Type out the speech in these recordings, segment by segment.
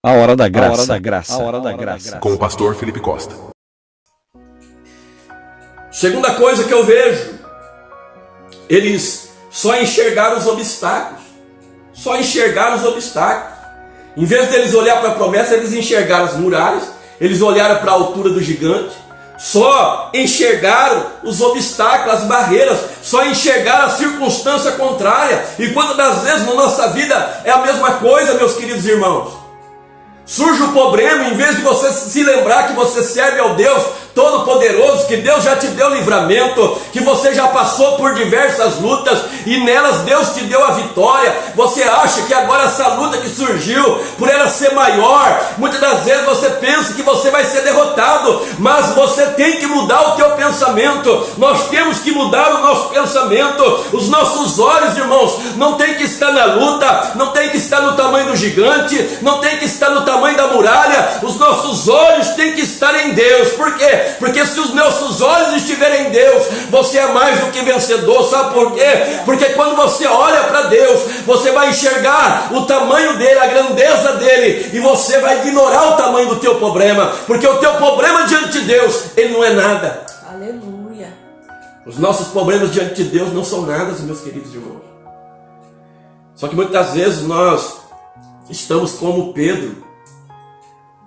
A hora da graça, a hora da graça, a hora da graça. Com o pastor Felipe Costa. Segunda coisa que eu vejo, eles só enxergaram os obstáculos. Só enxergaram os obstáculos. Em vez deles olhar para a promessa, eles enxergaram as muralhas, eles olharam para a altura do gigante, só enxergaram os obstáculos, as barreiras, só enxergaram a circunstância contrária. E quantas das vezes na nossa vida é a mesma coisa, meus queridos irmãos? Surge o problema, em vez de você se lembrar que você serve ao Deus Todo-Poderoso, que Deus já te deu livramento, que você já passou por diversas lutas e nelas Deus te deu a vitória. Você acha que agora essa luta que surgiu, por ela ser maior, muitas das vezes você pensa que você vai ser derrotado, mas você tem que mudar o teu pensamento. Nós temos que mudar o nosso pensamento. Os nossos olhos, irmãos, não tem que estar na luta, não tem que estar no tamanho do gigante, não tem que estar no tamanho da muralha. Os nossos olhos têm que estar em Deus. Por quê? Porque se os nossos olhos estiverem em Deus, você é mais do que vencedor. Sabe por quê? Porque quando você olha para Deus, você vai enxergar o tamanho dele, a grandeza dele, e você vai ignorar o tamanho do teu problema, porque o teu problema diante de Deus, ele não é nada. Aleluia. Os nossos problemas diante de Deus não são nada, meus queridos irmãos. Só que muitas vezes nós estamos como Pedro.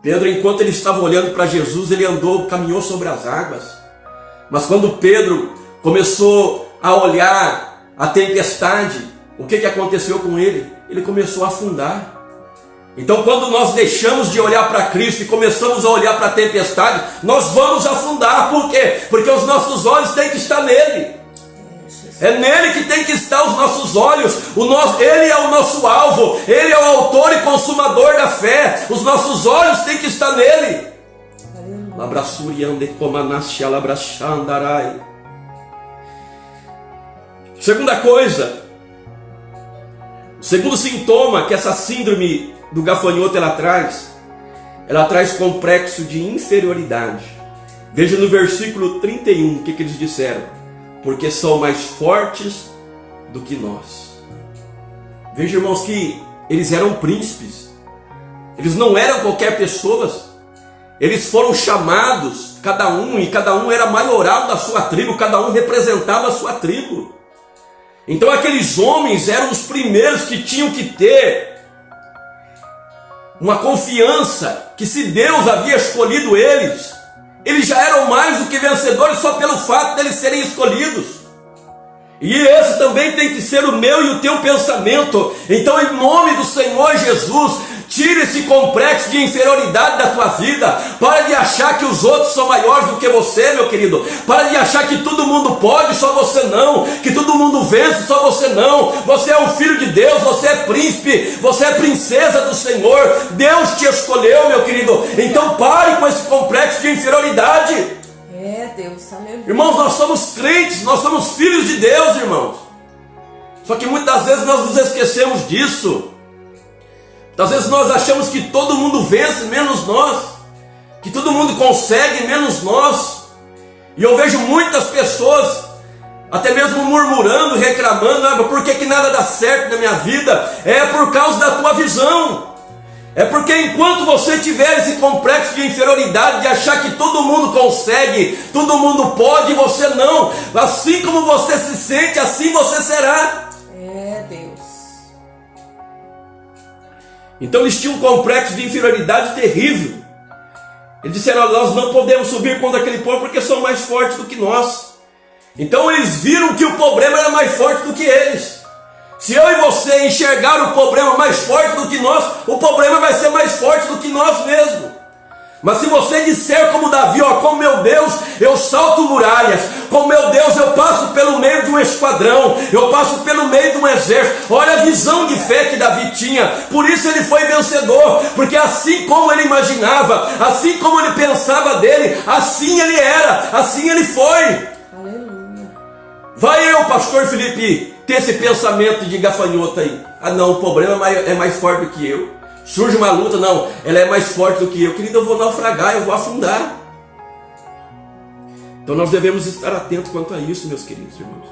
Pedro, enquanto ele estava olhando para Jesus, ele caminhou sobre as águas. Mas quando Pedro começou a olhar a tempestade, o que aconteceu com ele? Ele começou a afundar. Então, quando nós deixamos de olhar para Cristo e começamos a olhar para a tempestade, nós vamos afundar. Por quê? Porque os nossos olhos têm que estar nele. É nele que tem que estar os nossos olhos. Ele é o nosso alvo. Ele é o autor e consumador da fé. Os nossos olhos têm que estar nele. Segunda coisa, o segundo sintoma que essa síndrome do gafanhoto ela traz complexo de inferioridade. Veja no versículo 31 o que eles disseram. Porque são mais fortes do que nós. Veja, irmãos, que eles eram príncipes. Eles não eram qualquer pessoa. Eles foram chamados, cada um era maioral da sua tribo, cada um representava a sua tribo. Então aqueles homens eram os primeiros que tinham que ter uma confiança que se Deus havia escolhido eles já eram mais do que vencedores só pelo fato de eles serem escolhidos. E esse também tem que ser o meu e o teu pensamento. Então, em nome do Senhor Jesus, tira esse complexo de inferioridade da tua vida. Para de achar que os outros são maiores do que você, meu querido. Para de achar que todo mundo pode, só você não. Que todo mundo vence, só você não. Você é um filho de Deus, você é príncipe, você é princesa do Senhor. Deus te escolheu, meu querido. Então pare com esse complexo de inferioridade. É, Deus, aleluia. Irmãos, nós somos crentes, nós somos filhos de Deus, irmãos. Só que muitas vezes nós nos esquecemos disso. Às vezes nós achamos que todo mundo vence, menos nós. Que todo mundo consegue, menos nós. E eu vejo muitas pessoas, até mesmo murmurando, reclamando. Por que nada dá certo na minha vida? É por causa da tua visão. É porque enquanto você tiver esse complexo de inferioridade, de achar que todo mundo consegue, todo mundo pode, você não. Assim como você se sente, assim você será. É, Deus. Então eles tinham um complexo de inferioridade terrível. Eles disseram: nós não podemos subir contra aquele povo porque são mais fortes do que nós. Então eles viram que o problema era mais forte do que eles. Se eu e você enxergar o problema mais forte do que nós, o problema vai ser mais forte do que nós mesmos. Mas se você disser como Davi, com meu Deus eu salto muralhas, com meu Deus eu passo pelo meio de um esquadrão, eu passo pelo meio de um exército. Olha a visão de fé que Davi tinha. Por isso ele foi vencedor, porque assim como ele imaginava, assim como ele pensava dele, assim ele era, assim ele foi. Aleluia. Vai eu, pastor Felipe, ter esse pensamento de gafanhoto aí. Não, o problema é mais forte do que eu. Surge uma luta, não, ela é mais forte do que eu. Querido, eu vou naufragar, eu vou afundar. Então nós devemos estar atentos quanto a isso, meus queridos irmãos.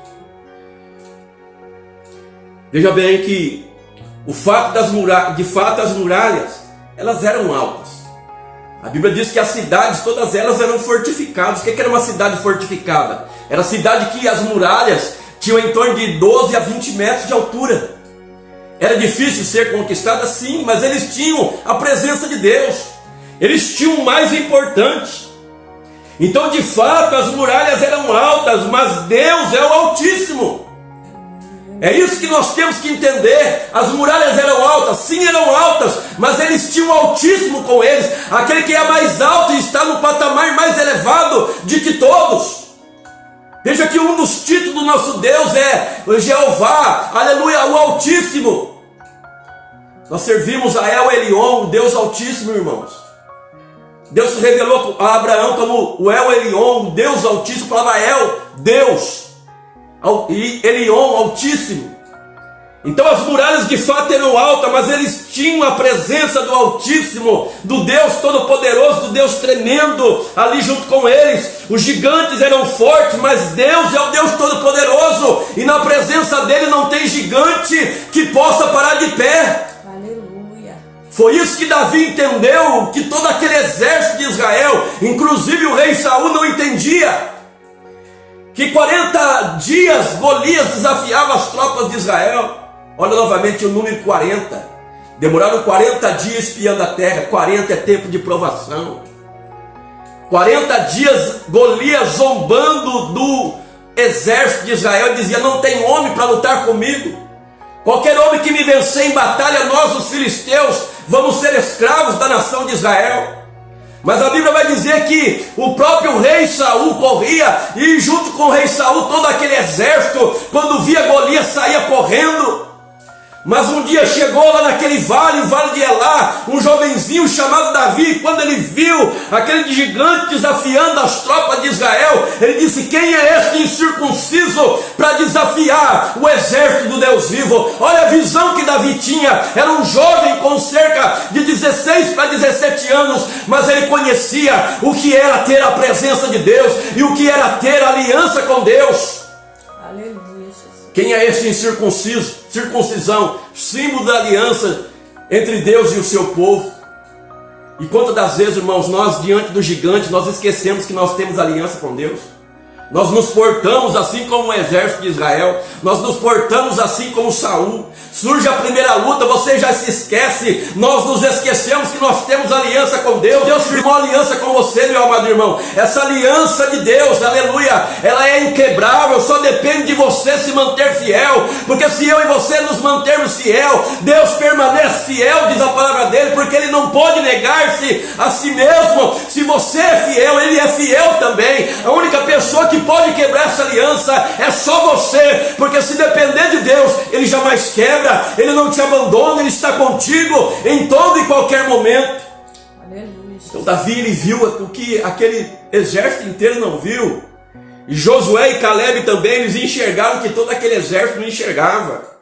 Veja bem que o fato as muralhas elas eram altas. A Bíblia diz que as cidades, todas elas eram fortificadas. O que era uma cidade fortificada? Era a cidade que as muralhas tinham em torno de 12 a 20 metros de altura. Era difícil ser conquistada, sim, mas eles tinham a presença de Deus. Eles tinham o mais importante. Então, de fato, as muralhas eram altas, mas Deus é o Altíssimo. É isso que nós temos que entender. As muralhas eram altas, sim, eram altas, mas eles tinham o Altíssimo com eles, aquele que é mais alto e está no patamar mais elevado de que todos. Veja que um dos títulos do nosso Deus é Jeová, aleluia, o Altíssimo. Nós servimos a El Elyon, o Deus Altíssimo, irmãos. Deus se revelou a Abraão como o El Elyon, o Deus Altíssimo, falava El, Deus, e Elyon, Altíssimo. Então as muralhas de fato eram altas, mas eles tinham a presença do Altíssimo, do Deus Todo-Poderoso, do Deus tremendo ali junto com eles. Os gigantes eram fortes, mas Deus é o Deus Todo-Poderoso, e na presença dele não tem gigante que possa parar de pé. Aleluia. Foi isso que Davi entendeu, que todo aquele exército de Israel, inclusive o rei Saul, não entendia. Que 40 dias Golias desafiava as tropas de Israel. Olha novamente o número 40. Demoraram 40 dias espiando a terra. 40 é tempo de provação. 40 dias Golias zombando do exército de Israel, dizia: não tem homem para lutar comigo. Qualquer homem que me vencer em batalha, nós os filisteus vamos ser escravos da nação de Israel. Mas a Bíblia vai dizer que o próprio rei Saul corria, e junto com o rei Saul todo aquele exército, quando via Golias, saía correndo. Mas um dia chegou lá naquele vale, o vale de Elá, um jovenzinho chamado Davi. Quando ele viu aquele gigante desafiando as tropas de Israel, ele disse: quem é este incircunciso para desafiar o exército do Deus vivo? Olha a visão que Davi tinha. Era um jovem com cerca de 16 para 17 anos, mas ele conhecia o que era ter a presença de Deus e o que era ter aliança com Deus. Aleluia. Quem é este incircunciso? Circuncisão, símbolo da aliança entre Deus e o seu povo. E quantas das vezes, irmãos, nós diante do gigante, nós esquecemos que nós temos aliança com Deus? Nós nos portamos assim como o exército de Israel, nós nos portamos assim como Saul. Surge a primeira luta, você já se esquece, nós nos esquecemos que nós temos aliança com Deus. Deus firmou aliança com você, meu amado irmão. Essa aliança de Deus, aleluia, ela é inquebrável, só depende de você se manter fiel, porque se eu e você nos mantermos fiel, Deus permanece fiel, diz a palavra dele, porque ele não pode negar-se a si mesmo. Se você é fiel, ele é fiel também. A única pessoa que pode quebrar essa aliança é só você, porque se depender de Deus, ele jamais quebra, ele não te abandona, ele está contigo em todo e qualquer momento. Aleluia. Então Davi, ele viu o que aquele exército inteiro não viu, e Josué e Caleb também, eles enxergaram que todo aquele exército não enxergava.